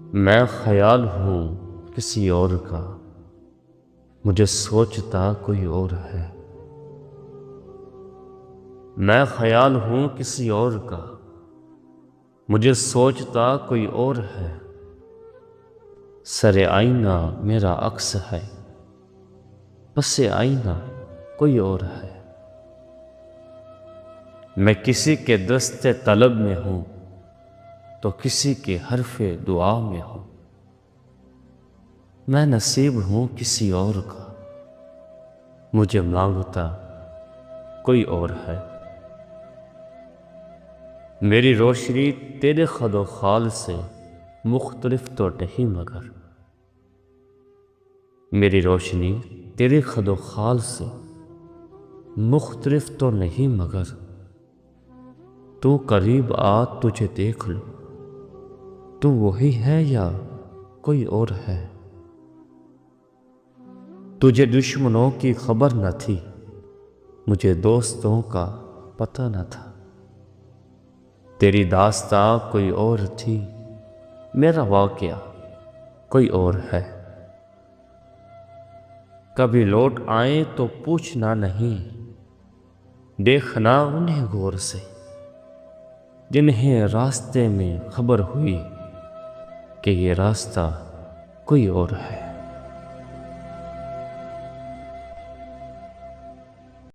मैं ख्याल हूँ किसी और का, मुझे सोचता कोई और है। मैं ख्याल हूँ किसी और का, मुझे सोचता कोई और है। सरे आईना मेरा अक्स है, पसे आईना कोई और है। मैं किसी के दस्ते तलब में हूँ तो किसी के हरफे दुआ में हूँ। मैं नसीब हूँ किसी और का, मुझे मांगता कोई और है। मेरी रोशनी तेरे खदो खाल से मुख्तलिफ तो नहीं मगर, मेरी रोशनी तेरे खदो खाल से मुख्तलिफ तो नहीं मगर। तू करीब आ तुझे देख लो, तू वही है या कोई और है। तुझे दुश्मनों की खबर न थी, मुझे दोस्तों का पता न था। तेरी दास्तां कोई और थी, मेरा वाक़या कोई और है। कभी लौट आए तो पूछना नहीं, देखना उन्हें गौर से, जिन्हें रास्ते में खबर हुई कि ये रास्ता कोई और है।